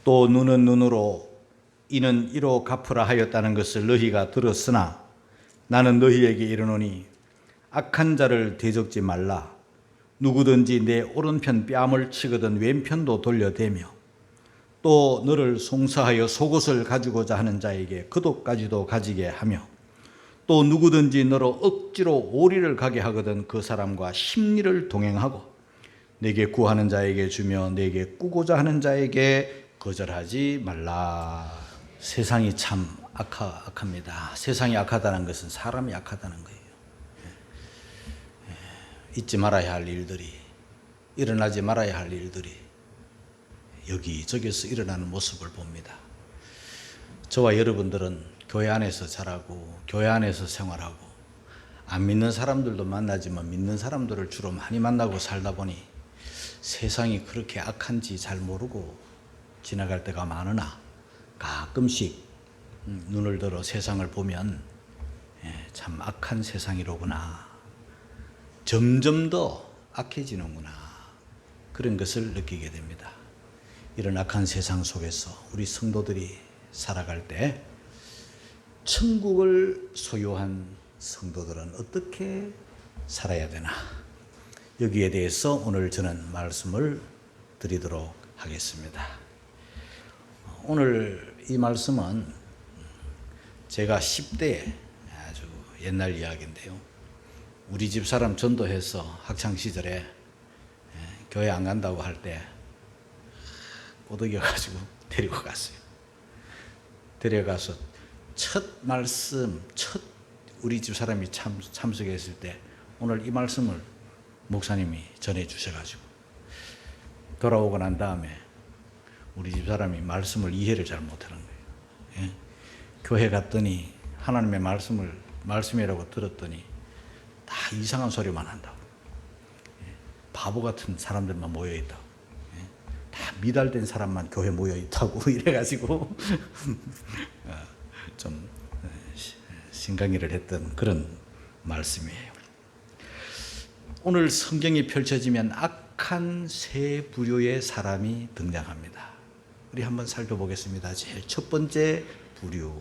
또 눈은 눈으로 이는 이로 갚으라 하였다는 것을 너희가 들었으나 나는 너희에게 이르노니 악한 자를 대적지 말라. 누구든지 내 오른편 뺨을 치거든 왼편도 돌려대며 또 너를 송사하여 속옷을 가지고자 하는 자에게 겉옷까지도 가지게 하며 또 누구든지 너로 억지로 오리를 가게 하거든 그 사람과 십리를 동행하고 내게 구하는 자에게 주며 내게 꾸고자 하는 자에게 거절하지 말라. 세상이 참 악합니다. 세상이 악하다는 것은 사람이 악하다는 거예요. 잊지 말아야 할 일들이, 일어나지 말아야 할 일들이 여기저기서 일어나는 모습을 봅니다. 저와 여러분들은 교회 안에서 자라고 교회 안에서 생활하고 안 믿는 사람들도 만나지만 믿는 사람들을 주로 많이 만나고 살다 보니 세상이 그렇게 악한지 잘 모르고 지나갈 때가 많으나 가끔씩 눈을 들어 세상을 보면 참 악한 세상이로구나, 점점 더 악해지는구나, 그런 것을 느끼게 됩니다. 이런 악한 세상 속에서 우리 성도들이 살아갈 때 천국을 소유한 성도들은 어떻게 살아야 되나, 여기에 대해서 오늘 저는 말씀을 드리도록 하겠습니다. 오늘 이 말씀은 제가 10대에 아주 옛날 이야기인데요, 우리 집 사람 전도해서 학창시절에 교회 안 간다고 할 때 꼬드겨가지고 데리고 갔어요. 데려가서 첫 말씀, 첫 우리 집 사람이 참석했을 때 오늘 이 말씀을 목사님이 전해 주셔가지고 돌아오고 난 다음에 우리 집 사람이 말씀을 이해를 잘 못하는 거예요. 교회 갔더니 하나님의 말씀이라고 들었더니 다 이상한 소리만 한다고, 바보 같은 사람들만 모여있다고, 다 미달된 사람만 교회 모여있다고 이래가지고 좀 심강의를 했던 그런 말씀이에요. 오늘 성경이 펼쳐지면 악한 세 부류의 사람이 등장합니다. 우리 한번 살펴보겠습니다. 제일 첫 번째 부류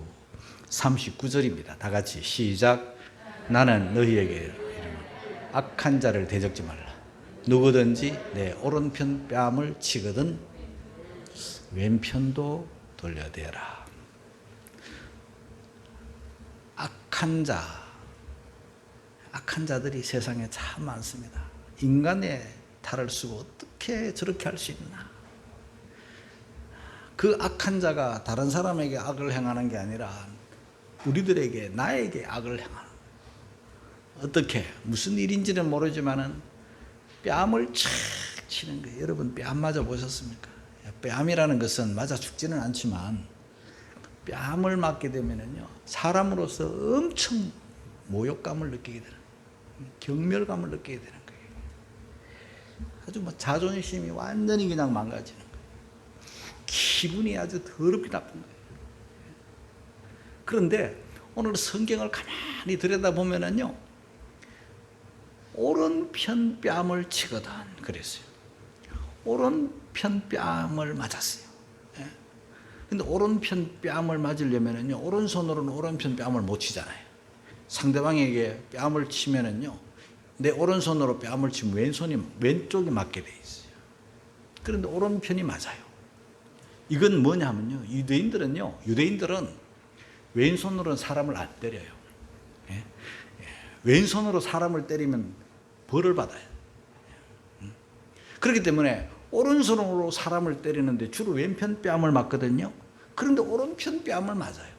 39절입니다. 다 같이 시작. 나는 너희에게 이르노니 악한 자를 대적지 말라. 누구든지 내 오른편 뺨을 치거든 왼편도 돌려대라. 악한 자들이 세상에 참 많습니다. 인간의 탈을 쓰고 어떻게 저렇게 할 수 있나. 그 악한 자가 다른 사람에게 악을 행하는 게 아니라 우리들에게, 나에게 악을 행하는, 어떻게 무슨 일인지는 모르지만은 뺨을 착 치는 거예요. 여러분 뺨 맞아 보셨습니까? 뺨이라는 것은 맞아 죽지는 않지만 뺨을 맞게 되면은요, 사람으로서 엄청 모욕감을 느끼게 되는 거예요. 경멸감을 느끼게 되는 거예요. 아주 자존심이 완전히 그냥 망가지는 거예요. 기분이 아주 더럽게 나쁜 거예요. 그런데 오늘 성경을 가만히 들여다보면은요, 오른편 뺨을 치거든 그랬어요. 오른편 뺨을 맞았어요. 근데 오른편 뺨을 맞으려면은요, 오른손으로는 오른편 뺨을 못 치잖아요. 상대방에게 뺨을 치면은요, 내 오른손으로 뺨을 치면 왼쪽이 맞게 돼 있어요. 그런데 오른편이 맞아요. 이건 뭐냐면요, 유대인들은 왼손으로는 사람을 안 때려요. 왼손으로 사람을 때리면 벌을 받아요. 그렇기 때문에 오른손으로 사람을 때리는데 주로 왼편 뺨을 맞거든요. 그런데 오른편 뺨을 맞아요.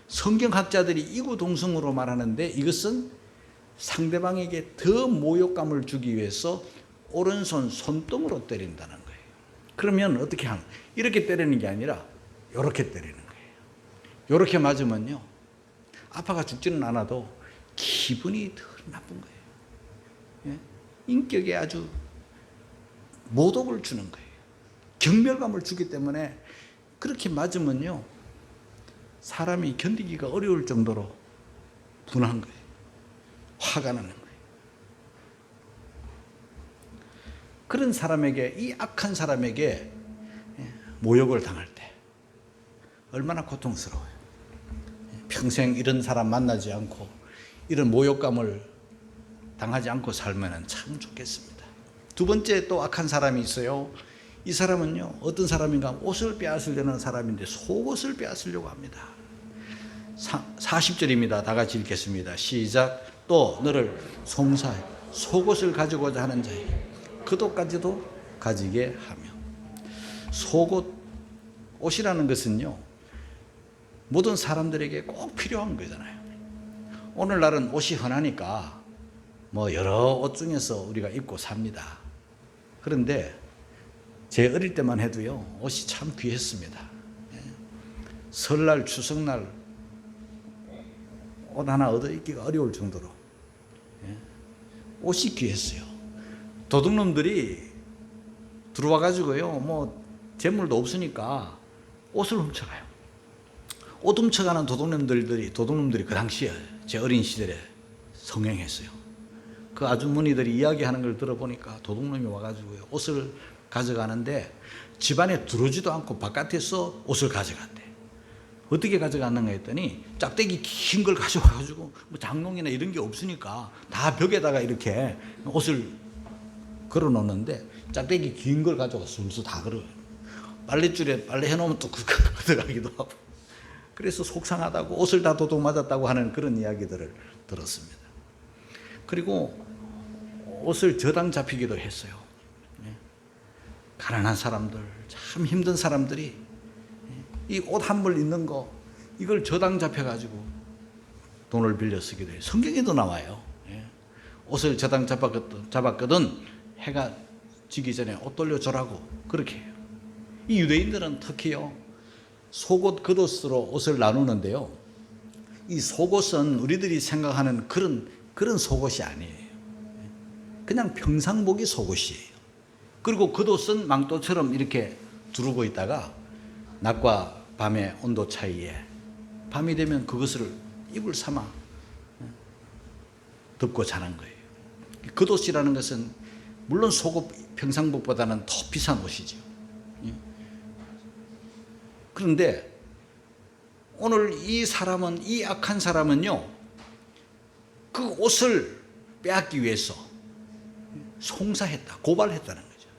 성경학자들이 이구동성으로 말하는데 이것은 상대방에게 더 모욕감을 주기 위해서 오른손 손등으로 때린다는 거예요. 그러면 어떻게 하는? 이렇게 때리는 게 아니라 이렇게 때리는 거예요. 이렇게 맞으면요, 아파가 죽지는 않아도 기분이 더 나쁜 거예요. 인격에 아주 모독을 주는 거예요. 경멸감을 주기 때문에 그렇게 맞으면요, 사람이 견디기가 어려울 정도로 분한 거예요. 화가 나는 거예요. 그런 사람에게, 이 악한 사람에게 모욕을 당할 때 얼마나 고통스러워요. 평생 이런 사람 만나지 않고 이런 모욕감을 당하지 않고 살면 참 좋겠습니다. 두 번째 또 악한 사람이 있어요. 이 사람은요, 어떤 사람인가, 옷을 빼앗으려는 사람인데 속옷을 빼앗으려고 합니다. 40절입니다. 다 같이 읽겠습니다. 시작. 또 너를 송사해 속옷을 가지고자 하는 자에게 그도까지도 가지게 하며. 속옷, 옷이라는 것은요, 모든 사람들에게 꼭 필요한 거잖아요. 오늘날은 옷이 흔하니까 뭐 여러 옷 중에서 우리가 입고 삽니다. 그런데 제 어릴 때만 해도요, 옷이 참 귀했습니다. 설날, 추석날 옷 하나 얻어 입기가 어려울 정도로 옷이 귀했어요. 도둑놈들이 들어와 가지고요, 뭐 재물도 없으니까 옷을 훔쳐가요. 옷 훔쳐가는 도둑놈들이 그 당시에 제 어린 시절에 성행했어요. 그 아주머니들이 이야기하는 걸 들어보니까 도둑놈이 와가지고요, 옷을 가져가는데 집안에 들어오지도 않고 바깥에서 옷을 가져간대. 어떻게 가져갔는가 했더니 짝대기 긴 걸 가져와가지고 뭐 장롱이나 이런 게 없으니까 다 벽에다가 이렇게 옷을 걸어 놓는데 짝대기 긴 걸 가져가 술술 다 걸어요. 빨랫줄에 빨래 해놓으면 또 걷어가기도 하고. 그래서 속상하다고 옷을 다 도둑 맞았다고 하는 그런 이야기들을 들었습니다. 그리고 옷을 저당 잡히기도 했어요. 가난한 사람들, 참 힘든 사람들이 이 옷 한 벌 있는 거 이걸 저당 잡혀가지고 돈을 빌려 쓰기도 해요. 성경에도 나와요. 옷을 저당 잡았거든 해가 지기 전에 옷 돌려주라고 그렇게 해요. 이 유대인들은 특히요, 속옷 겉옷으로 옷을 나누는데요, 이 속옷은 우리들이 생각하는 그런 속옷이 아니에요. 그냥 평상복이 속옷이에요. 그리고 겉옷은 망토처럼 이렇게 두르고 있다가 낮과 밤의 온도 차이에 밤이 되면 그것을 이불 삼아 덮고 자는 거예요. 겉옷이라는 것은 물론 속옷 평상복보다는 더 비싼 옷이죠. 그런데 오늘 이 사람은, 이 악한 사람은요, 그 옷을 빼앗기 위해서 송사했다, 고발했다는 거죠.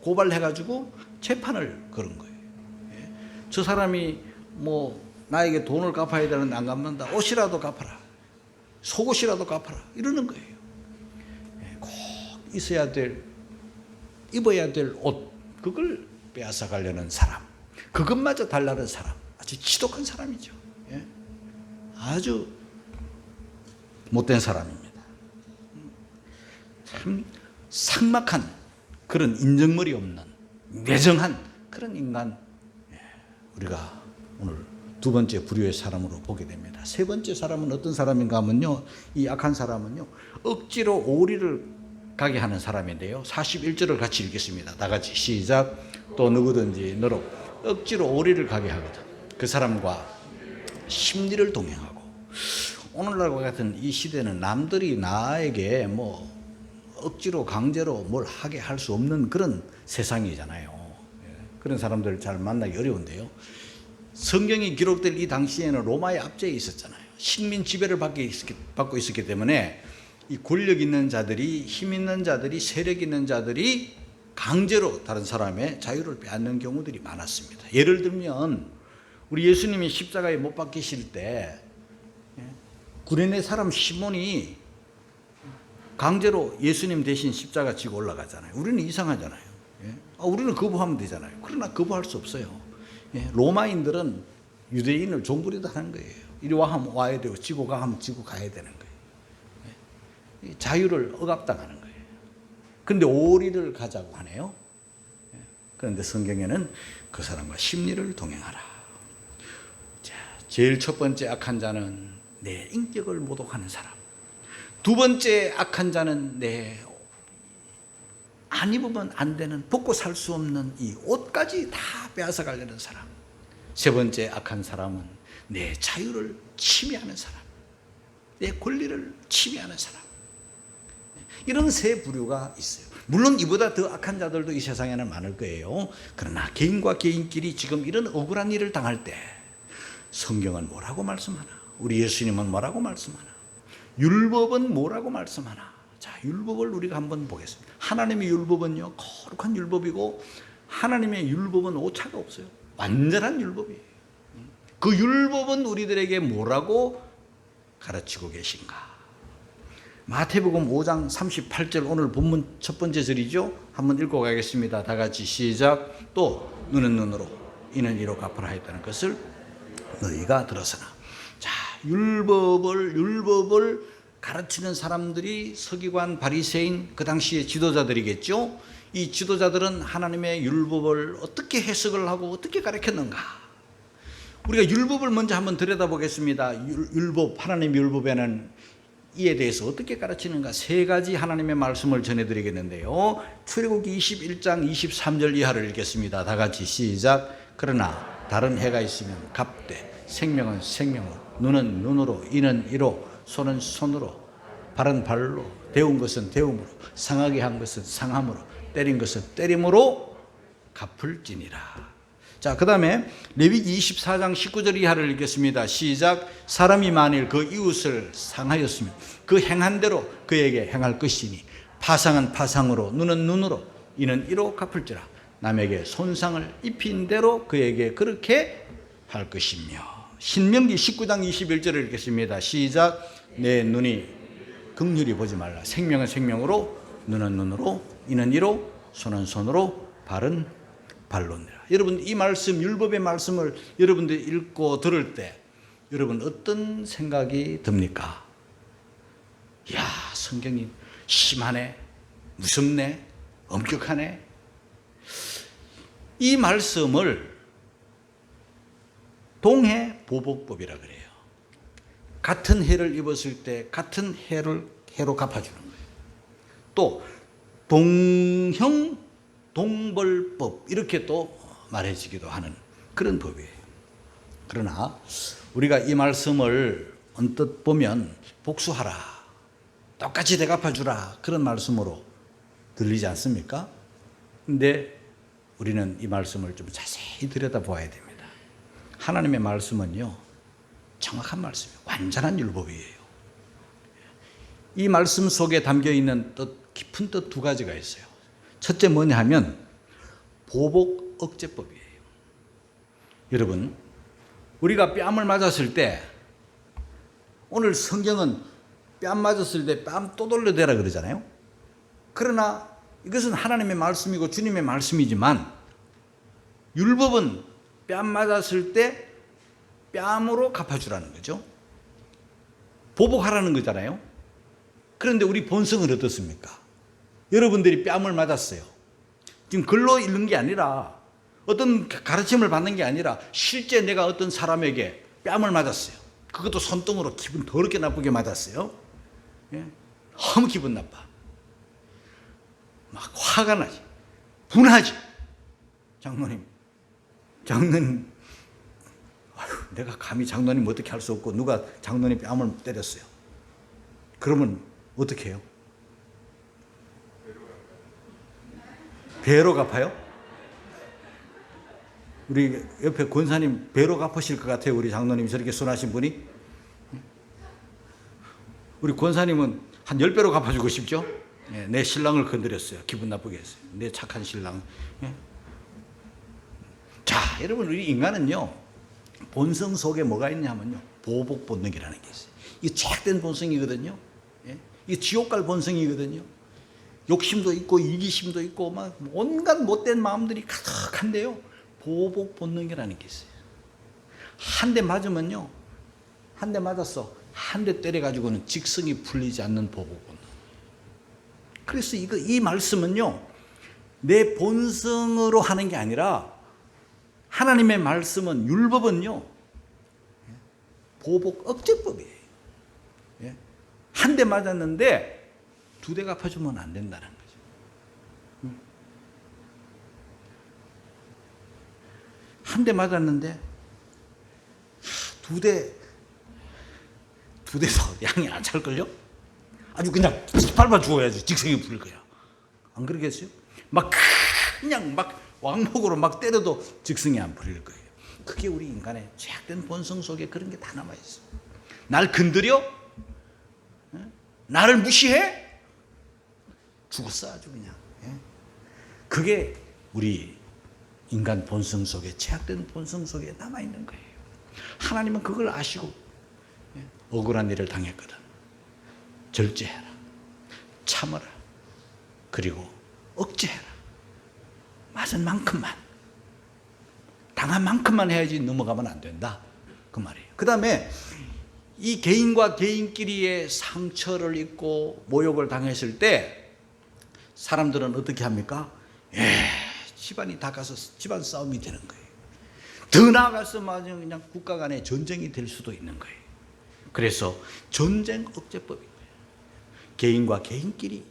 고발해가지고 재판을 걸은 거예요. 저 사람이 뭐 나에게 돈을 갚아야 되는데 안 갚는다, 옷이라도 갚아라, 속옷이라도 갚아라, 이러는 거예요. 꼭 있어야 될, 입어야 될 옷, 그걸 빼앗아 가려는 사람, 그것마저 달라는 사람, 아주 지독한 사람이죠. 아주 못된 사람입니다. 참 삭막한 그런 인정머리 없는 매정한 그런 인간, 우리가 오늘 두 번째 부류의 사람으로 보게 됩니다. 세 번째 사람은 어떤 사람인가 하면요, 이 악한 사람은요, 억지로 오리를 가게 하는 사람인데요, 41절을 같이 읽겠습니다. 다 같이 시작. 또 누구든지 너로 억지로 오리를 가게 하거든 그 사람과 심리를 동행하고. 오늘날과 같은 이 시대는 남들이 나에게 뭐 억지로 강제로 뭘 하게 할 수 없는 그런 세상이잖아요. 그런 사람들 잘 만나기 어려운데요, 성경이 기록될 이 당시에는 로마의 압제에 있었잖아요. 식민 지배를 받고 있었기 때문에 이 권력 있는 자들이, 힘 있는 자들이, 세력 있는 자들이 강제로 다른 사람의 자유를 빼앗는 경우들이 많았습니다. 예를 들면 우리 예수님이 십자가에 못 박히실 때 구레네 사람 시몬이 강제로 예수님 대신 십자가 지고 올라가잖아요. 우리는 이상하잖아요. 우리는 거부하면 되잖아요. 그러나 거부할 수 없어요. 로마인들은 유대인을 종부리도 하는 거예요. 이리 와 하면 와야 되고, 지고 가 하면 지고 가야 되는 거예요. 자유를 억압당하는 거예요. 그런데 오리를 가자고 하네요. 그런데 성경에는 그 사람과 심리를 동행하라. 자, 제일 첫 번째 악한 자는 내 인격을 모독하는 사람. 두 번째 악한 자는 내 안 입으면 안 되는, 벗고 살 수 없는 이 옷까지 다 빼앗아 가려는 사람. 세 번째 악한 사람은 내 자유를 침해하는 사람, 내 권리를 침해하는 사람. 이런 세 부류가 있어요. 물론 이보다 더 악한 자들도 이 세상에는 많을 거예요. 그러나 개인과 개인끼리 지금 이런 억울한 일을 당할 때 성경은 뭐라고 말씀하나? 우리 예수님은 뭐라고 말씀하나? 율법은 뭐라고 말씀하나? 자, 율법을 우리가 한번 보겠습니다. 하나님의 율법은요, 거룩한 율법이고 하나님의 율법은 오차가 없어요. 완전한 율법이에요. 그 율법은 우리들에게 뭐라고 가르치고 계신가? 마태복음 5장 38절 오늘 본문 첫 번째 절이죠. 한번 읽고 가겠습니다. 다 같이 시작. 또 눈은 눈으로 이는 이로 갚으라 했다는 것을 너희가 들었으나. 자, 율법을 가르치는 사람들이 서기관, 바리새인, 그 당시의 지도자들이겠죠. 이 지도자들은 하나님의 율법을 어떻게 해석을 하고 어떻게 가르쳤는가? 우리가 율법을 먼저 한번 들여다보겠습니다. 율법, 하나님의 율법에는 이에 대해서 어떻게 가르치는가? 세 가지 하나님의 말씀을 전해드리겠는데요. 출애굽기 21장 23절 이하를 읽겠습니다. 다 같이 시작. 그러나 다른 해가 있으면 갑되, 생명은 생명으로, 눈은 눈으로, 이는 이로, 손은 손으로, 발은 발로, 데운 것은 데움으로, 상하게 한 것은 상함으로, 때린 것은 때림으로 갚을지니라. 자, 그 다음에 레위기 24장 19절 이하를 읽겠습니다. 시작. 사람이 만일 그 이웃을 상하였으면 그 행한 대로 그에게 행할 것이니 파상은 파상으로, 눈은 눈으로, 이는 이로 갚을지라. 남에게 손상을 입힌 대로 그에게 그렇게 할 것이며. 신명기 19장 21절을 읽겠습니다. 시작. 내 눈이 긍휼히 보지 말라. 생명은 생명으로, 눈은 눈으로, 이는 이로, 손은 손으로, 발은 발로니라. 여러분, 이 말씀, 율법의 말씀을 여러분들이 읽고 들을 때 여러분 어떤 생각이 듭니까? 이야, 성경이 심하네, 무섭네, 엄격하네. 이 말씀을 동해 보복법이라 그래요. 같은 해를 입었을 때 같은 해로 갚아주는 거예요. 또 동형 동벌법 이렇게 또 말해지기도 하는 그런 법이에요. 그러나 우리가 이 말씀을 언뜻 보면 복수하라, 똑같이 대갚아주라, 그런 말씀으로 들리지 않습니까? 근데 우리는 이 말씀을 좀 자세히 들여다보아야 됩니다. 하나님의 말씀은요, 정확한 말씀이에요. 완전한 율법이에요. 이 말씀 속에 담겨있는 뜻, 깊은 뜻 두 가지가 있어요. 첫째 뭐냐 하면 보복 억제법이에요. 여러분, 우리가 뺨을 맞았을 때, 오늘 성경은 뺨 맞았을 때 뺨 또 돌려대라 그러잖아요. 그러나 이것은 하나님의 말씀이고 주님의 말씀이지만 율법은 뺨 맞았을 때 뺨으로 갚아주라는 거죠. 보복하라는 거잖아요. 그런데 우리 본성은 어떻습니까? 여러분들이 뺨을 맞았어요. 지금 글로 읽는 게 아니라, 어떤 가르침을 받는 게 아니라 실제 내가 어떤 사람에게 뺨을 맞았어요. 그것도 손등으로 기분 더럽게 나쁘게 맞았어요. 예? 너무 기분 나빠. 막 화가 나지. 분하지. 장로님, 아유, 내가 감히 장로님 어떻게 할 수 없고 누가 장로님 뺨을 때렸어요. 그러면 어떻게 해요? 배로 갚아요? 우리 옆에 권사님 배로 갚으실 것 같아요. 우리 장로님 저렇게 순하신 분이. 우리 권사님은 한 10배로 갚아주고 싶죠? 예, 내 신랑을 건드렸어요. 기분 나쁘게 했어요. 내 착한 신랑. 예? 자, 여러분, 우리 인간은요, 본성 속에 뭐가 있냐면요, 보복 본능이라는 게 있어요. 이 죄악된 본성이거든요. 예? 이 지옥 갈 본성이거든요. 욕심도 있고 이기심도 있고 막 온갖 못된 마음들이 가득한데요, 보복 본능이라는 게 있어요. 한 대 맞으면요, 한 대 맞았어, 한 대 때려가지고는 직성이 풀리지 않는 보복 본능. 그래서 이 말씀은요, 내 본성으로 하는 게 아니라 하나님의 말씀은, 율법은요, 보복 억제법이에요. 한 대 맞았는데 2대 갚아주면 안 된다는 거죠. 한 대 맞았는데 2대도 양이 안 찰걸요? 아주 그냥 밟아 죽어야지 직성이 풀릴 거야. 안 그러겠어요? 막 그냥 막 왕목으로 막 때려도 직성이 안 풀릴 거예요. 그게 우리 인간의 죄악된 본성 속에 그런 게 다 남아 있어. 날 건드려? 나를 무시해? 죽었어 아주 그냥. 그게 우리 인간 본성 속에, 죄악된 본성 속에 남아 있는 거예요. 하나님은 그걸 아시고 억울한 일을 당했거든. 절제해라, 참아라, 그리고 억제해라. 맞은 만큼만, 당한 만큼만 해야지 넘어가면 안 된다, 그 말이에요. 그 다음에 이 개인과 개인끼리의 상처를 입고 모욕을 당했을 때 사람들은 어떻게 합니까? 집안이 다 가서 집안 싸움이 되는 거예요. 더 나아가서 그냥 국가 간의 전쟁이 될 수도 있는 거예요. 그래서 전쟁 억제법인 거예요. 개인과 개인끼리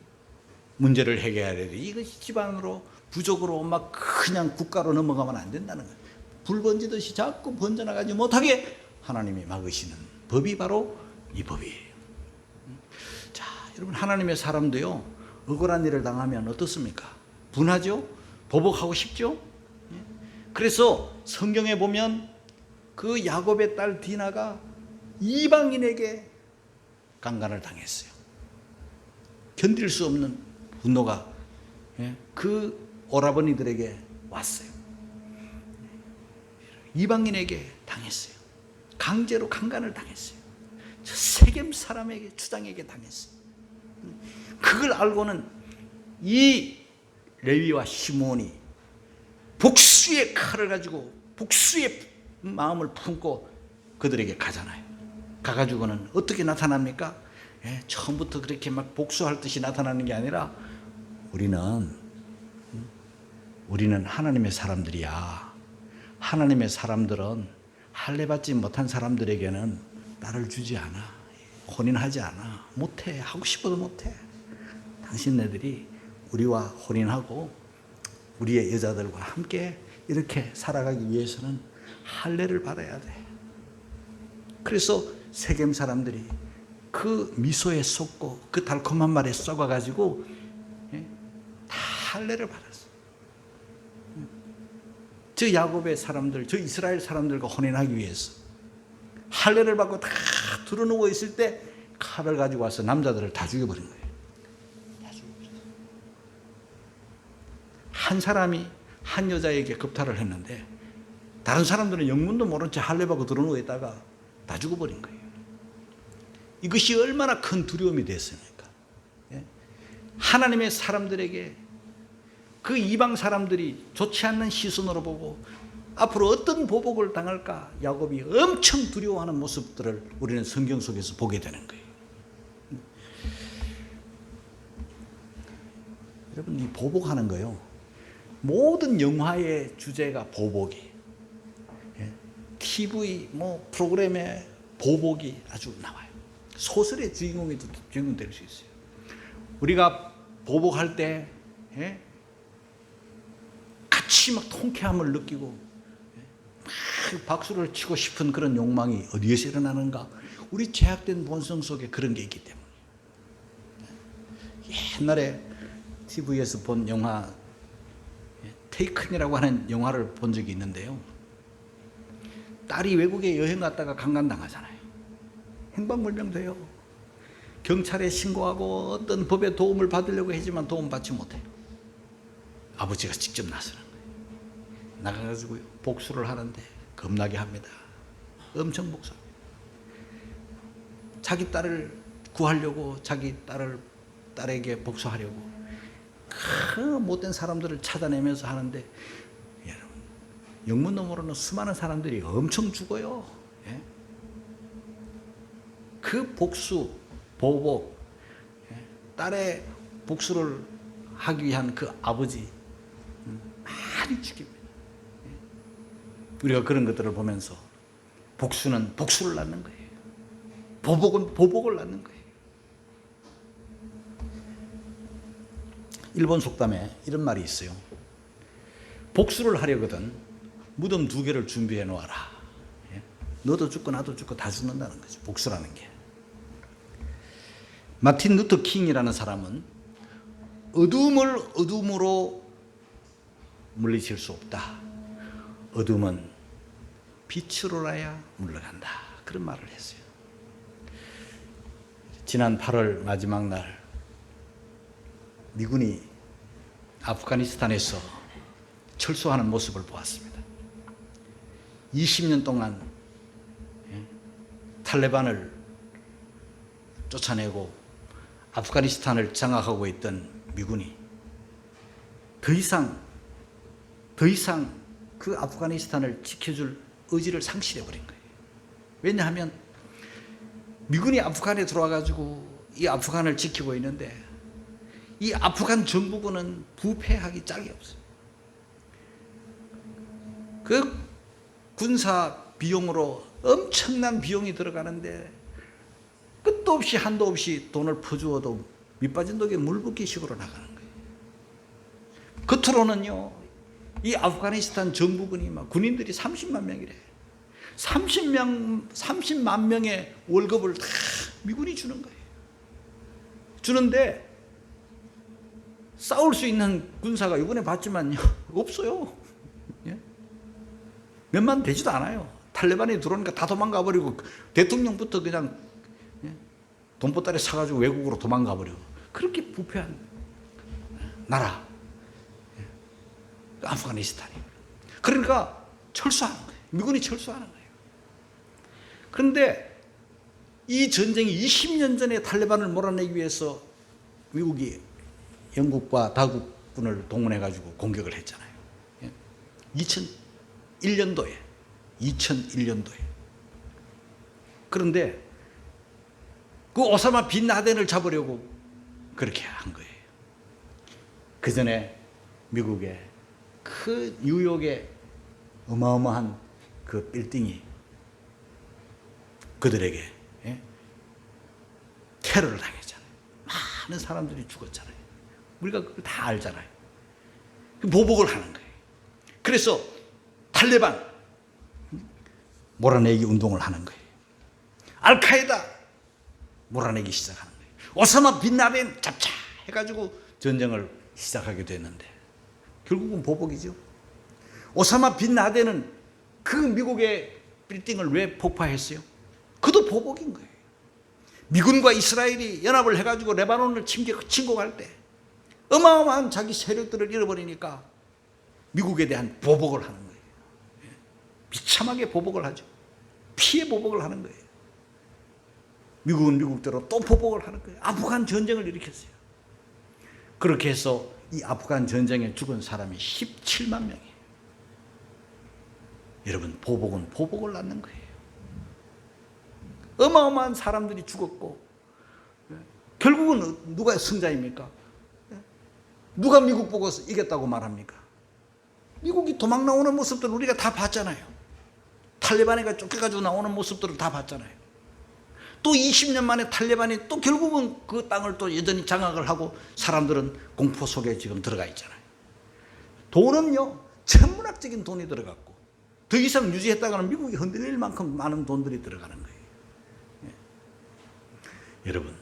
문제를 해결해야 돼. 이것이 집안으로, 부족으로 막 그냥 국가로 넘어가면 안 된다는 거예요. 불 번지듯이 자꾸 번져나가지 못하게 하나님이 막으시는 법이 바로 이 법이에요. 자, 여러분, 하나님의 사람도요, 억울한 일을 당하면 어떻습니까? 분하죠? 보복하고 싶죠? 그래서 성경에 보면 그 야곱의 딸 디나가 이방인에게 강간을 당했어요. 견딜 수 없는 분노가 그 오라버니들에게 왔어요. 이방인에게 당했어요. 강제로 강간을 당했어요. 저 세겜 사람에게, 주장에게 당했어요. 그걸 알고는 이 레위와 시몬이 복수의 칼을 가지고 복수의 마음을 품고 그들에게 가잖아요. 가가지고는 어떻게 나타납니까? 처음부터 그렇게 막 복수할 듯이 나타나는 게 아니라 우리는 하나님의 사람들이야. 하나님의 사람들은 할례받지 못한 사람들에게는 딸을 주지 않아. 혼인하지 않아. 못해. 하고 싶어도 못해. 당신네들이 우리와 혼인하고 우리의 여자들과 함께 이렇게 살아가기 위해서는 할례를 받아야 돼. 그래서 세겜 사람들이 그 미소에 속고 그 달콤한 말에 썩어가지고 다 할례를 받았어. 저 야곱의 사람들, 저 이스라엘 사람들과 혼인하기 위해서 할례를 받고 다 두루누워 있을 때 칼을 가지고 와서 남자들을 다 죽여버린 거예요. 다 죽여버렸어요. 한 사람이 한 여자에게 겁탈을 했는데 다른 사람들은 영문도 모른 채 할례 받고 두루누워 있다가 다 죽어버린 거예요. 이것이 얼마나 큰 두려움이 됐습니까? 하나님의 사람들에게 그 이방 사람들이 좋지 않는 시선으로 보고 앞으로 어떤 보복을 당할까 야곱이 엄청 두려워하는 모습들을 우리는 성경 속에서 보게 되는 거예요. 여러분, 이 보복하는 거요, 모든 영화의 주제가 보복이, TV 프로그램에 보복이 아주 나와요. 소설의 주인공 될 수 있어요. 우리가 보복할 때 같이 막 통쾌함을 느끼고 막 박수를 치고 싶은 그런 욕망이 어디에서 일어나는가? 우리 죄악된 본성 속에 그런 게 있기 때문에. 옛날에 TV에서 본 영화 테이큰이라고 하는 영화를 본 적이 있는데요, 딸이 외국에 여행 갔다가 강간당하잖아요. 행방불명돼요. 경찰에 신고하고 어떤 법의 도움을 받으려고 하지만 도움받지 못해요. 아버지가 직접 나서는 거예요. 나가가지고 복수를 하는데 겁나게 합니다. 엄청 복수합니다. 자기 딸을 구하려고 자기 딸에게 복수하려고 그 못된 사람들을 찾아내면서 하는데, 여러분, 영문도 모르는 수많은 사람들이 엄청 죽어요. 그 복수, 보복, 딸의 복수를 하기 위한 그 아버지 많이 죽입니다. 우리가 그런 것들을 보면서 복수는 복수를 낳는 거예요. 보복은 보복을 낳는 거예요. 일본 속담에 이런 말이 있어요. 복수를 하려거든 무덤 2개를 준비해 놓아라. 너도 죽고 나도 죽고 다 죽는다는 거죠. 복수라는 게. 마틴 루터 킹이라는 사람은 어둠을 어둠으로 물리칠 수 없다. 어둠은 빛으로라야 물러간다. 그런 말을 했어요. 지난 8월 마지막 날 미군이 아프가니스탄에서 철수하는 모습을 보았습니다. 20년 동안 탈레반을 쫓아내고 아프가니스탄을 장악하고 있던 미군이 더 이상 그 아프가니스탄을 지켜줄 의지를 상실해버린 거예요. 왜냐하면 미군이 아프간에 들어와가지고 이 아프간을 지키고 있는데 이 아프간 정부군은 부패하기 짝이 없어요. 그 군사 비용으로 엄청난 비용이 들어가는데 끝도 없이 한도 없이 돈을 퍼주어도 밑빠진 독에 물 붓기식으로 나가는 거예요. 겉으로는요, 이 아프가니스탄 정부군이 막 군인들이 30만 명이래. 30만 명의 월급을 다 미군이 주는 거예요. 주는데 싸울 수 있는 군사가 이번에 봤지만요, 없어요. 예? 몇만 되지도 않아요. 탈레반이 들어오니까 다 도망가 버리고 대통령부터 그냥 돈보따리 사가지고 외국으로 도망가 버려. 그렇게 부패한 나라 아프가니스탄이. 그러니까 철수하는 거예요. 미군이 철수하는 거예요. 그런데 이 전쟁이 20년 전에 탈레반을 몰아내기 위해서 미국이 영국과 다국군을 동원해가지고 공격을 했잖아요. 2001년도에. 그런데 그 오사마 빈 라덴을 잡으려고 그렇게 한 거예요. 그 전에 미국의 그 뉴욕의 어마어마한 그 빌딩이 그들에게 테러를 당했잖아요. 많은 사람들이 죽었잖아요. 우리가 그걸 다 알잖아요. 보복을 하는 거예요. 그래서 탈레반 몰아내기 운동을 하는 거예요. 알카에다 몰아내기 시작하는 거예요. 오사마 빈 라덴 잡자 해가지고 전쟁을 시작하게 됐는데 결국은 보복이죠. 오사마 빈 라덴은 그 미국의 빌딩을 왜 폭파했어요? 그도 보복인 거예요. 미군과 이스라엘이 연합을 해가지고 레바논을 침공할 때 어마어마한 자기 세력들을 잃어버리니까 미국에 대한 보복을 하는 거예요. 비참하게 보복을 하죠. 피해 보복을 하는 거예요. 미국은 미국대로 또 보복을 하는 거예요. 아프간 전쟁을 일으켰어요. 그렇게 해서 이 아프간 전쟁에 죽은 사람이 17만 명이에요. 여러분, 보복은 보복을 낳는 거예요. 어마어마한 사람들이 죽었고 결국은 누가 승자입니까? 누가 미국 보고 이겼다고 말합니까? 미국이 도망 나오는 모습들을 우리가 다 봤잖아요. 탈레반에가 쫓겨가지고 나오는 모습들을 다 봤잖아요. 또 20년 만에 탈레반이 또 결국은 그 땅을 또 여전히 장악을 하고 사람들은 공포 속에 지금 들어가 있잖아요. 돈은요, 천문학적인 돈이 들어갔고 더 이상 유지했다가는 미국이 흔들릴 만큼 많은 돈들이 들어가는 거예요. 여러분,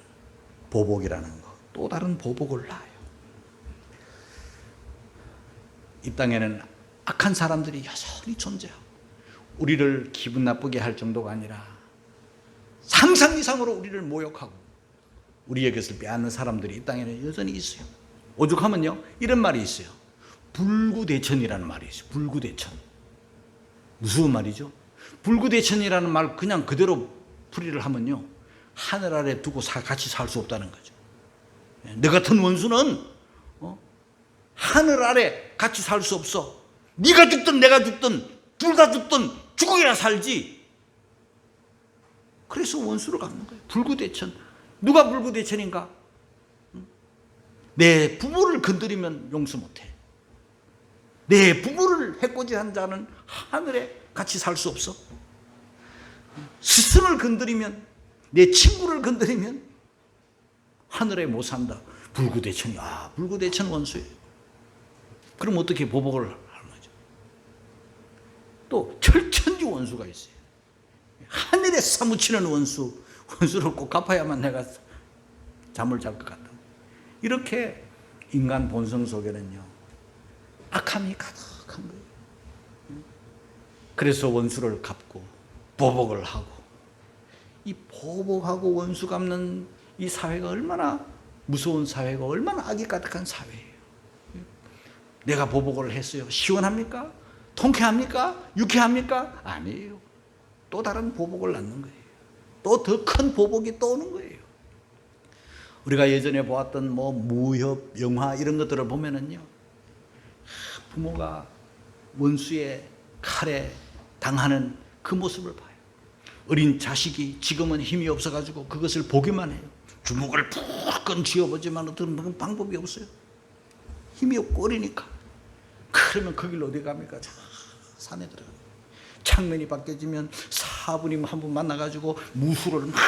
보복이라는 거 또 다른 보복을 낳아요. 이 땅에는 악한 사람들이 여전히 존재하고 우리를 기분 나쁘게 할 정도가 아니라 상상 이상으로 우리를 모욕하고 우리의 것을 빼앗는 사람들이 이 땅에는 여전히 있어요. 오죽하면요, 이런 말이 있어요. 불구대천이라는 말이 있어요. 불구대천. 무슨 말이죠? 불구대천이라는 말 그냥 그대로 풀이를 하면요, 하늘 아래 두고 같이 살 수 없다는 거죠. 너 같은 원수는 하늘 아래 같이 살 수 없어. 네가 죽든 내가 죽든 둘 다 죽든 죽어야 살지. 그래서 원수를 갚는 거예요. 불구대천. 누가 불구대천인가? 내 부모를 건드리면 용서 못해. 내 부모를 해코지한 자는 하늘에 같이 살 수 없어. 스승을 건드리면, 내 친구를 건드리면 하늘에 못 산다. 불구대천이. 불구대천 원수예요. 그럼 어떻게 보복을 하는 거죠? 또 철천지 원수가 있어요. 하늘에 사무치는 원수를 꼭 갚아야만 내가 잠을 잘 것 같다. 이렇게 인간 본성 속에는요, 악함이 가득한 거예요. 그래서 원수를 갚고 보복을 하고, 이 보복하고 원수 갚는 이 사회가 얼마나 무서운 사회가, 얼마나 악이 가득한 사회예요. 내가 보복을 했어요. 시원합니까? 통쾌합니까? 유쾌합니까? 아니에요. 또 다른 보복을 낳는 거예요. 또 더 큰 보복이 또 오는 거예요. 우리가 예전에 보았던 무협, 영화 이런 것들을 보면은요, 부모가 원수의 칼에 당하는 그 모습을 봐요. 어린 자식이 지금은 힘이 없어가지고 그것을 보기만 해요. 주먹을 푹 쥐어보지만 어떤 방법이 없어요. 힘이 없고 어리니까. 그러면 그 길로 어디 갑니까? 산에 들어가요. 창면이 바뀌어지면 사부님 한 분 만나가지고 무술을 막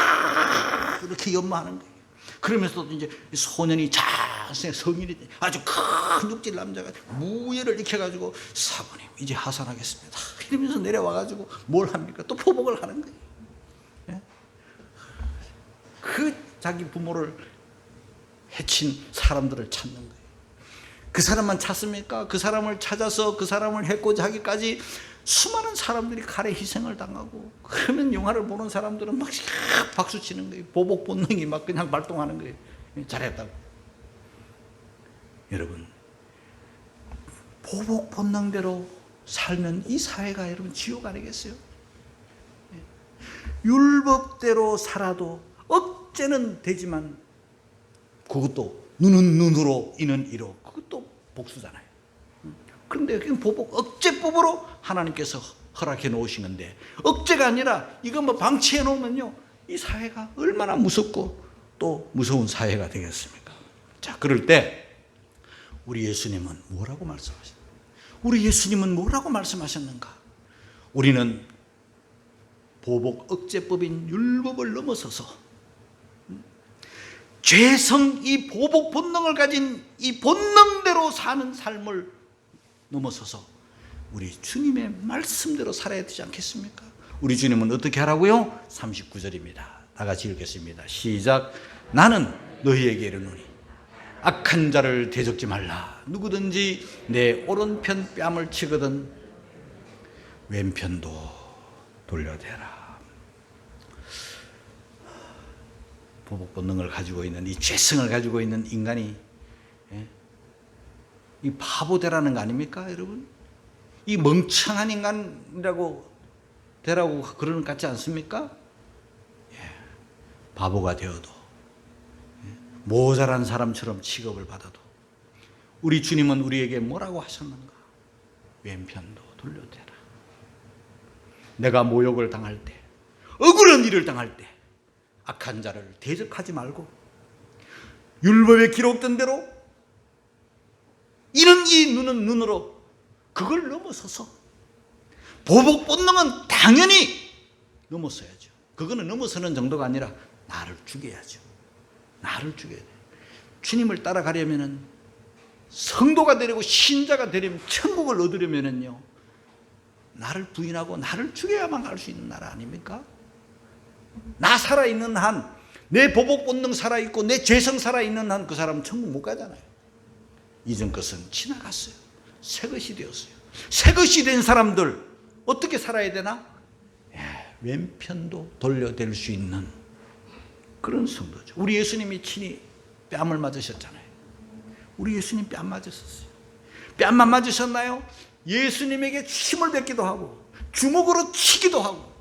이렇게 연마하는 거예요. 그러면서도 이제 소년이 자세 성인이 아주 큰 육질 남자가 무예를 익혀가지고 사부님 이제 하산하겠습니다 이러면서 내려와가지고 뭘 합니까? 또 포복을 하는 거예요. 예? 그 자기 부모를 해친 사람들을 찾는 거예요. 그 사람만 찾습니까? 그 사람을 찾아서 그 사람을 해코지 하기까지 수많은 사람들이 칼에 희생을 당하고, 그러면 영화를 보는 사람들은 막 박수 치는 거예요. 보복 본능이 막 그냥 발동하는 거예요. 잘했다고. 여러분, 보복 본능대로 살면 이 사회가 여러분 지옥 아니겠어요? 율법대로 살아도 억제는 되지만 그것도 눈은 눈으로 이는 이로, 그것도 복수잖아요. 그런데 여기는 보복 억제법으로 하나님께서 허락해 놓으신 건데, 억제가 아니라 이거 방치해 놓으면요, 이 사회가 얼마나 무섭고 또 무서운 사회가 되겠습니까? 자, 그럴 때 우리 예수님은 뭐라고 말씀하셨는가? 우리 예수님은 뭐라고 말씀하셨는가? 우리는 보복 억제법인 율법을 넘어서서 죄성, 이 보복 본능을 가진 이 본능대로 사는 삶을 넘어서서 우리 주님의 말씀대로 살아야 되지 않겠습니까? 우리 주님은 어떻게 하라고요? 39절입니다. 다 같이 읽겠습니다. 시작. 나는 너희에게 이르노니 악한 자를 대적지 말라. 누구든지 내 오른편 뺨을 치거든 왼편도 돌려대라. 보복 본능을 가지고 있는, 이 죄성을 가지고 있는 인간이 이 바보되라는 거 아닙니까, 여러분? 이 멍청한 인간이라고 되라고 그러는 것 같지 않습니까? 바보가 되어도, 모자란 사람처럼 취급을 받아도 우리 주님은 우리에게 뭐라고 하셨는가? 왼편도 돌려대라. 내가 모욕을 당할 때, 억울한 일을 당할 때 악한 자를 대적하지 말고 율법에 기록된 대로 이는 이 눈은 눈으로, 그걸 넘어서서 보복 본능은 당연히 넘어서야죠. 그거는 넘어서는 정도가 아니라 나를 죽여야죠. 나를 죽여야 돼요. 주님을 따라가려면은, 성도가 되려고 신자가 되려면, 천국을 얻으려면은요, 나를 부인하고 나를 죽여야만 갈 수 있는 나라 아닙니까? 나 살아있는 한, 내 보복 본능 살아있고 내 죄성 살아있는 한 그 사람은 천국 못 가잖아요. 이전 것은 지나갔어요. 새 것이 되었어요. 새 것이 된 사람들 어떻게 살아야 되나? 왼편도 돌려댈 수 있는 그런 성도죠. 우리 예수님이 친히 뺨을 맞으셨잖아요. 우리 예수님 뺨 맞으셨어요. 뺨만 맞으셨나요? 예수님에게 침을 뱉기도 하고 주먹으로 치기도 하고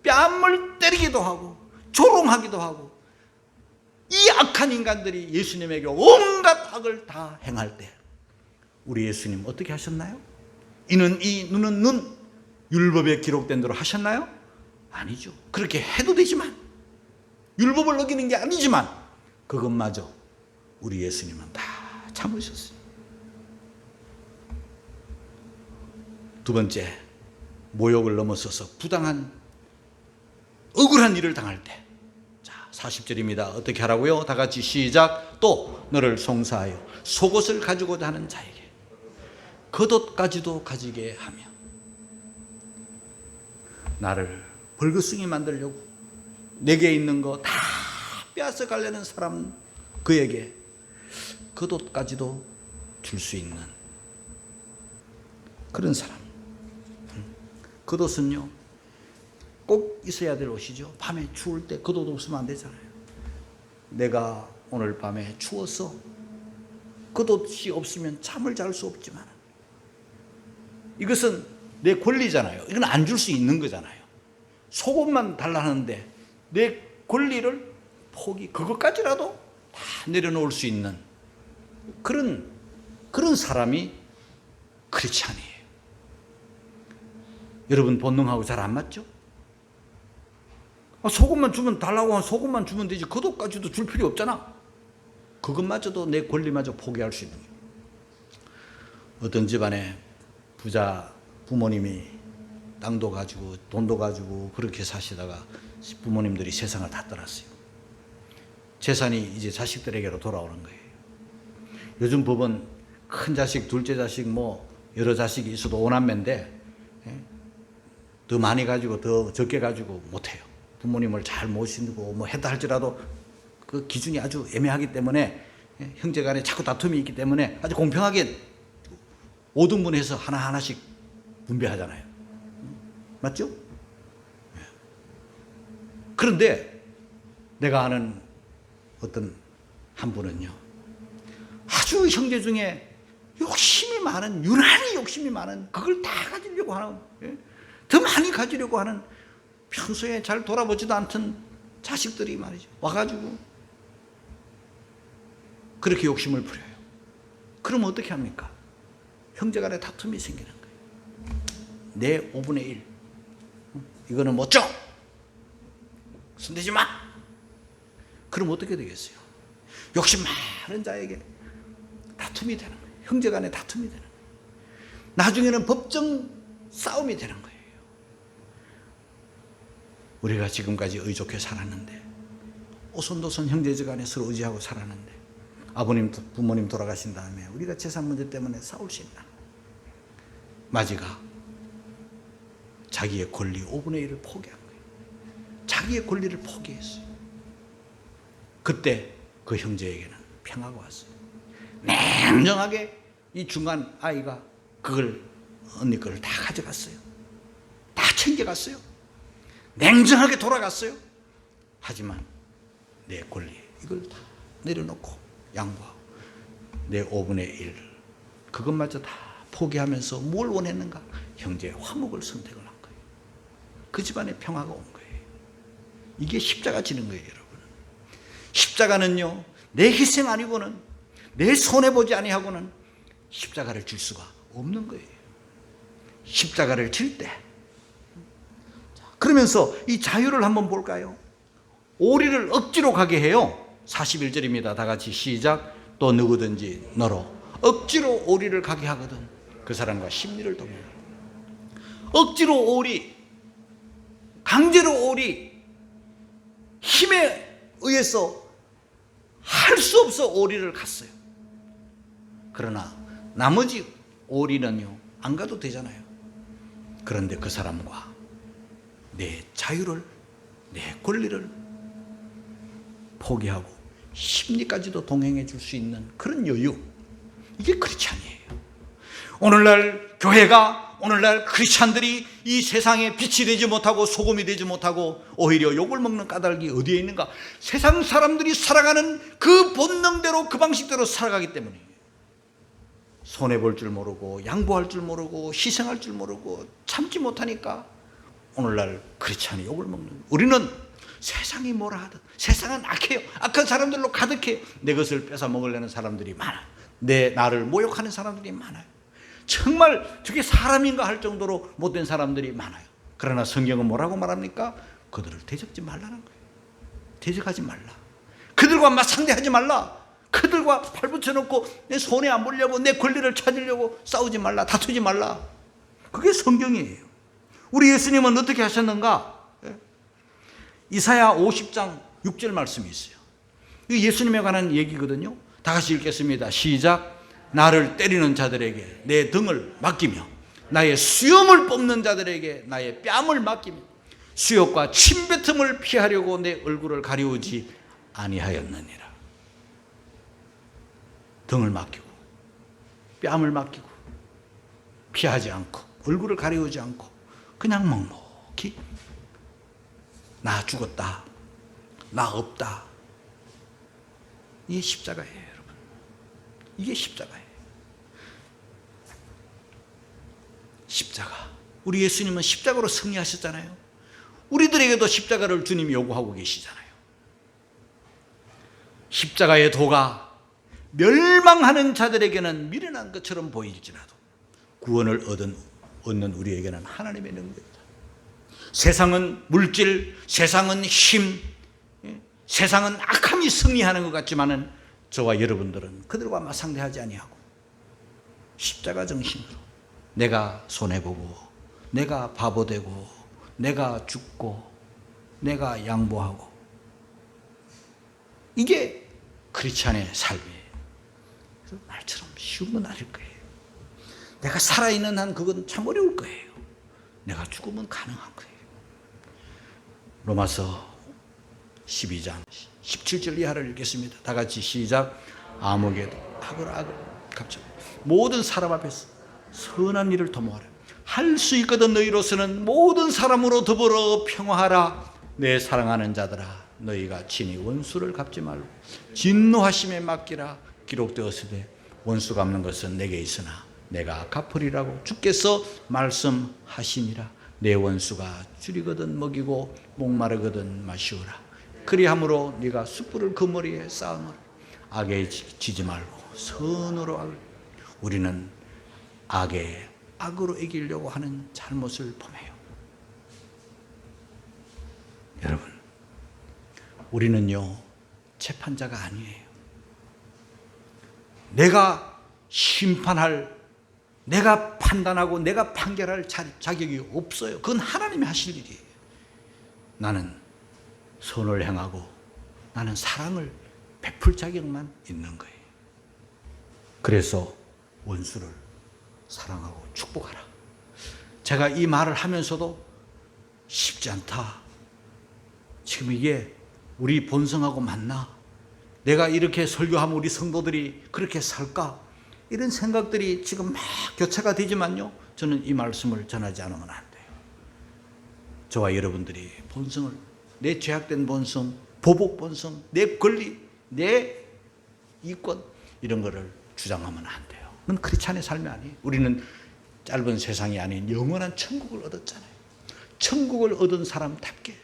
뺨을 때리기도 하고 조롱하기도 하고, 이 악한 인간들이 예수님에게 온갖 악을 다 행할 때 우리 예수님 어떻게 하셨나요? 이는 이, 눈은 눈, 율법에 기록된 대로 하셨나요? 아니죠. 그렇게 해도 되지만, 율법을 어기는 게 아니지만 그것마저 우리 예수님은 다 참으셨어요. 두 번째, 모욕을 넘어서서 부당한 억울한 일을 당할 때, 자 40절입니다. 어떻게 하라고요? 다 같이 시작. 또 너를 송사하여 속옷을 가지고자 하는 자에게 겉옷까지도 가지게 하며, 나를 벌거숭이 만들려고 내게 있는 거 다 빼앗아 가려는 사람, 그에게 겉옷까지도 줄 수 있는 그런 사람. 겉옷은요 꼭 있어야 될 옷이죠. 밤에 추울 때 겉옷 없으면 안 되잖아요. 내가 오늘 밤에 추워서 겉옷이 없으면 잠을 잘 수 없지만 이것은 내 권리잖아요. 이건 안 줄 수 있는 거잖아요. 속옷만 달라는데 내 권리를 그것까지라도 다 내려놓을 수 있는 그런 사람이 크리스찬이에요. 여러분 본능하고 잘 안 맞죠? 속옷만 주면 달라고 하면 속옷만 주면 되지 겉옷까지도 줄 필요 없잖아. 그것마저도 내 권리마저 포기할 수 있는 거예요. 어떤 집안에 부자 부모님이 땅도 가지고 돈도 가지고 그렇게 사시다가 부모님들이 세상을 다 떠났어요. 재산이 이제 자식들에게로 돌아오는 거예요. 요즘 법은 큰 자식, 둘째 자식, 여러 자식이 있어도 오남매인데 더 많이 가지고 더 적게 가지고 못해요. 부모님을 잘 모시고 했다 할지라도 그 기준이 아주 애매하기 때문에 형제 간에 자꾸 다툼이 있기 때문에 아주 공평하게 5등분해서 하나하나씩 분배하잖아요. 맞죠? 그런데 내가 아는 어떤 한 분은요 아주 형제 중에 욕심이 많은, 유난히 욕심이 많은, 그걸 다 가지려고 하는, 더 많이 가지려고 하는, 평소에 잘 돌아보지도 않던 자식들이 말이죠 와가지고 그렇게 욕심을 부려요. 그럼 어떻게 합니까? 형제간에 다툼이 생기는 거예요. 내 5분의 1 이거는 못 줘, 손대지 마. 그럼 어떻게 되겠어요? 욕심 많은 자에게 다툼이 되는 거예요. 형제간에 다툼이 되는 거예요. 나중에는 법정 싸움이 되는 거예요. 우리가 지금까지 의좋게 살았는데 오손도손 형제지간에 서로 의지하고 살았는데 아버님, 부모님 돌아가신 다음에 우리가 재산 문제 때문에 싸울 수 있나? 마지가 자기의 권리 5분의 1을 포기한 거예요. 자기의 권리를 포기했어요. 그때 그 형제에게는 평화가 왔어요. 냉정하게 이 중간 아이가 그걸 언니 걸 다 가져갔어요. 다 챙겨갔어요. 냉정하게 돌아갔어요. 하지만 내 권리 이걸 다 내려놓고 양보하고 내 5분의 1 그것마저 다 포기하면서 뭘 원했는가? 형제의 화목을 선택을 한 거예요. 그 집안에 평화가 온 거예요. 이게 십자가 지는 거예요, 여러분. 십자가는요 내 희생 아니고는 내 손해보지 아니하고는 십자가를 질 수가 없는 거예요. 십자가를 질 때 그러면서 이 자유를 한번 볼까요? 오리를 억지로 가게 해요. 41절입니다. 다 같이 시작. 또 누구든지 너로 억지로 오리를 가게 하거든 그 사람과 심리를 동행해. 억지로 오리, 강제로 오리, 힘에 의해서 할 수 없어 오리를 갔어요. 그러나 나머지 오리는요 안 가도 되잖아요. 그런데 그 사람과 내 자유를, 내 권리를 포기하고 심리까지도 동행해 줄 수 있는 그런 여유, 이게 크리스찬이에요. 오늘날 교회가, 오늘날 크리스찬들이 이 세상에 빛이 되지 못하고 소금이 되지 못하고 오히려 욕을 먹는 까닭이 어디에 있는가? 세상 사람들이 살아가는 그 본능대로, 그 방식대로 살아가기 때문이에요. 손해볼 줄 모르고 양보할 줄 모르고 희생할 줄 모르고 참지 못하니까 오늘날 크리스찬이 욕을 먹는 거예요. 우리는 세상이 뭐라 하든 세상은 악해요. 악한 사람들로 가득해요. 내 것을 뺏어 먹으려는 사람들이 많아요. 나를 모욕하는 사람들이 많아요. 정말 저게 사람인가 할 정도로 못된 사람들이 많아요. 그러나 성경은 뭐라고 말합니까? 그들을 대적지 말라는 거예요. 대적하지 말라. 그들과 맞상대하지 말라. 그들과 팔 붙여놓고 내 손에 안 보려고 내 권리를 찾으려고 싸우지 말라. 다투지 말라. 그게 성경이에요. 우리 예수님은 어떻게 하셨는가? 이사야 50장 6절 말씀이 있어요. 이 예수님에 관한 얘기거든요. 다 같이 읽겠습니다. 시작. 나를 때리는 자들에게 내 등을 맡기며 나의 수염을 뽑는 자들에게 나의 뺨을 맡기며 수욕과 침뱉음을 피하려고 내 얼굴을 가리우지 아니하였느니라. 등을 맡기고 뺨을 맡기고 피하지 않고 얼굴을 가리우지 않고 그냥 묵묵히 나 죽었다, 나 없다. 이게 십자가예요, 여러분. 이게 십자가예요. 십자가. 우리 예수님은 십자가로 승리하셨잖아요. 우리들에게도 십자가를 주님이 요구하고 계시잖아요. 십자가의 도가 멸망하는 자들에게는 미련한 것처럼 보일지라도 구원을 얻는 우리에게는 하나님의 능력이다. 세상은 물질, 세상은 힘, 세상은 악함이 승리하는 것 같지만은 저와 여러분들은 그들과 맞상대하지 아니하고 십자가 정신으로 내가 손해보고 내가 바보되고 내가 죽고 내가 양보하고 이게 크리스찬의 삶이에요. 말처럼 쉬운 건 아닐 거예요. 내가 살아있는 한 그건 참 어려울 거예요. 내가 죽으면 가능한 거예요. 로마서 12장 17절 이하를 읽겠습니다. 다 같이 시작. 아무개도 악을 갚자. 모든 사람 앞에서 선한 일을 도모하라. 할 수 있거든 너희로서는 모든 사람으로 더불어 평화하라. 내 사랑하는 자들아, 너희가 친히 원수를 갚지 말고 진노하심에 맡기라. 기록되었으되 원수 갚는 것은 내게 있으나 내가 갚으리라고 주께서 말씀하시니라. 내 원수가 줄이거든 먹이고 목마르거든 마시오라. 그리함으로 네가 숯불을 그 머리에 쌓으노라. 악에 지지 말고 선으로 악을. 우리는 악에 악으로 이기려고 하는 잘못을 범해요. 여러분, 우리는요 재판자가 아니에요. 내가 심판할, 내가 판단하고 내가 판결할 자격이 없어요. 그건 하나님이 하실 일이에요. 나는 선을 행하고 나는 사랑을 베풀 자격만 있는 거예요. 그래서 원수를 사랑하고 축복하라. 제가 이 말을 하면서도 쉽지 않다. 지금 이게 우리 본성하고 맞나? 내가 이렇게 설교하면 우리 성도들이 그렇게 살까? 이런 생각들이 지금 막 교차가 되지만요, 저는 이 말씀을 전하지 않으면 안 돼요. 저와 여러분들이 본성을, 내 죄악된 본성, 보복 본성, 내 권리, 내 이권, 이런 거를 주장하면 안 돼요. 그건 크리스찬의 삶이 아니에요. 우리는 짧은 세상이 아닌 영원한 천국을 얻었잖아요. 천국을 얻은 사람답게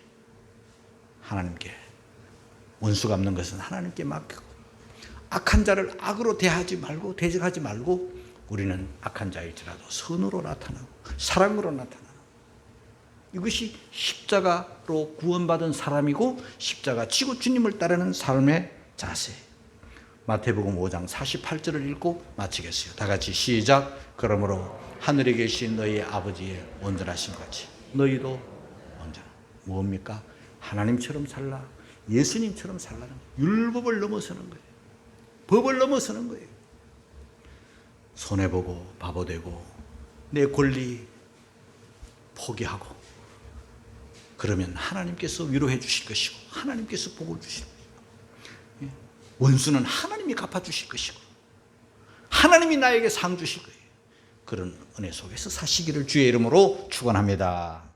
하나님께 원수 갚는 것은 하나님께 맡기고 악한 자를 악으로 대하지 말고 대적하지 말고 우리는 악한 자일지라도 선으로 나타나고 사랑으로 나타나고, 이것이 십자가로 구원받은 사람이고 십자가 지고 주님을 따르는 삶의 자세. 마태복음 5장 48절을 읽고 마치겠어요. 다 같이 시작. 그러므로 하늘에 계신 너희 아버지의 온전하심 같이 너희도 온전. 뭡니까? 하나님처럼 살라. 예수님처럼 살라는 거예요. 율법을 넘어서는 거예요. 법을 넘어서는 거예요. 손해보고 바보되고 내 권리 포기하고 그러면 하나님께서 위로해 주실 것이고 하나님께서 복을 주실 것이고 원수는 하나님이 갚아주실 것이고 하나님이 나에게 상 주실 거예요. 그런 은혜 속에서 사시기를 주의 이름으로 축원합니다.